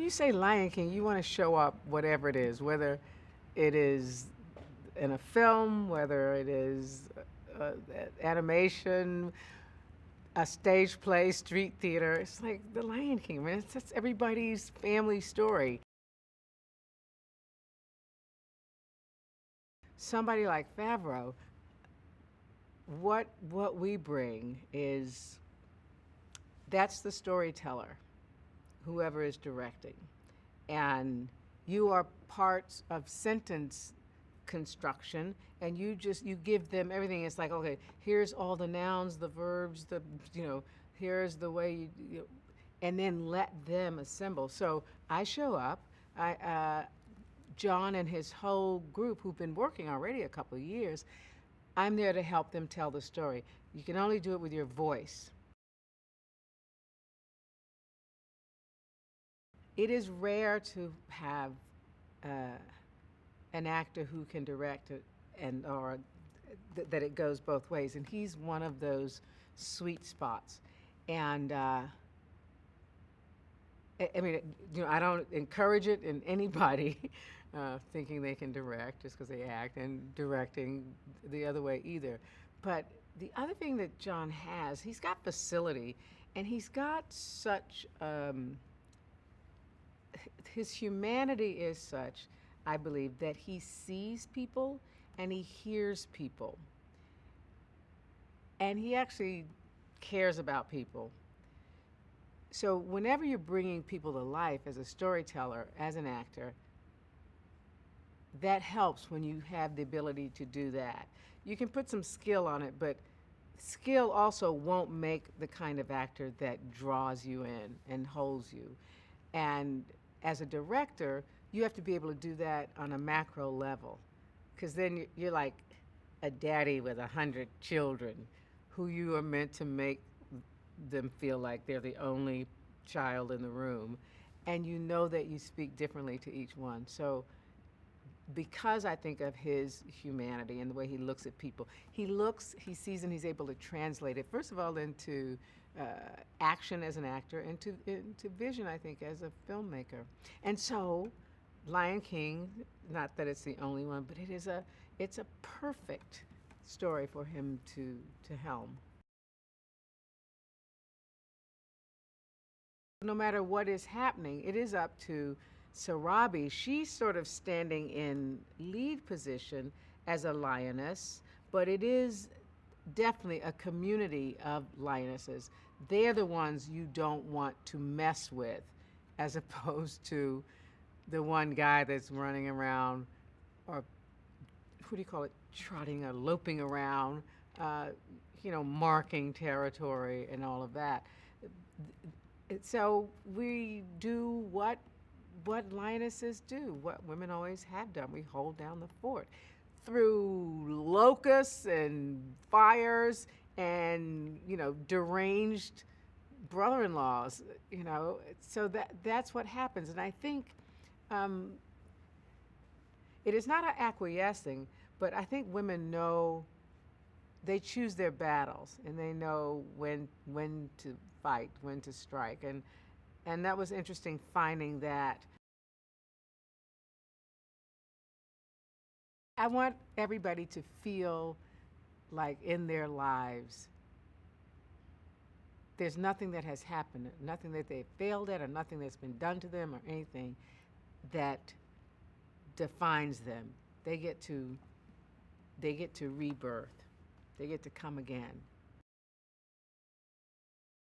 you say Lion King, you want to show up whatever it is, whether it is in a film, whether it is uh, animation, a stage play, street theater. It's like the Lion King, man. That's everybody's family story. Somebody like Favreau, what we bring is that's the storyteller, whoever is directing, and you are parts of sentence construction, and you give them everything. It's like, okay, here's all the nouns, the verbs, here's the way and then let them assemble. So I show up. Jon and his whole group, who've been working already a couple of years, I'm there to help them tell the story. You can only do it with your voice. It is rare to have uh, an actor who can direct it and or that it goes both ways, and he's one of those sweet spots. And I mean, I don't encourage it in anybody thinking they can direct just because they act, and directing the other way either. But the other thing that Jon has, he's got facility, and he's got such his humanity is such, I believe, that he sees people and he hears people, and he actually cares about people. So whenever you're bringing people to life as a storyteller, as an actor, that helps when you have the ability to do that. You can put some skill on it, but skill also won't make the kind of actor that draws you in and holds you. And as a director, you have to be able to do that on a macro level, because then you're like a daddy with 100 children who you are meant to make them feel like they're the only child in the room, and you know that you speak differently to each one. So because I think of his humanity and the way he looks at people, he sees, and he's able to translate it, first of all, into uh, action as an actor, into vision, I think, as a filmmaker. And so, Lion King, not that it's the only one, but it's a perfect story for him to helm. No matter what is happening, it is up to Sarabi. She's sort of standing in lead position as a lioness, but it is definitely a community of lionesses. They're the ones you don't want to mess with, as opposed to the one guy that's running around, or who do you call it, trotting or loping around, uh, marking territory and all of that. So we do what lionesses do, what women always have done. We hold down the fort through locusts and fires and deranged brother-in-laws. So that's what happens, and I think um, it is not acquiescing, but I think women know, they choose their battles, and they know when to fight, when to strike, and that was interesting finding that. I want everybody to feel like in their lives there's nothing that has happened, nothing that they failed at, or nothing that's been done to them, or anything that defines them. They get to rebirth. They get to come again.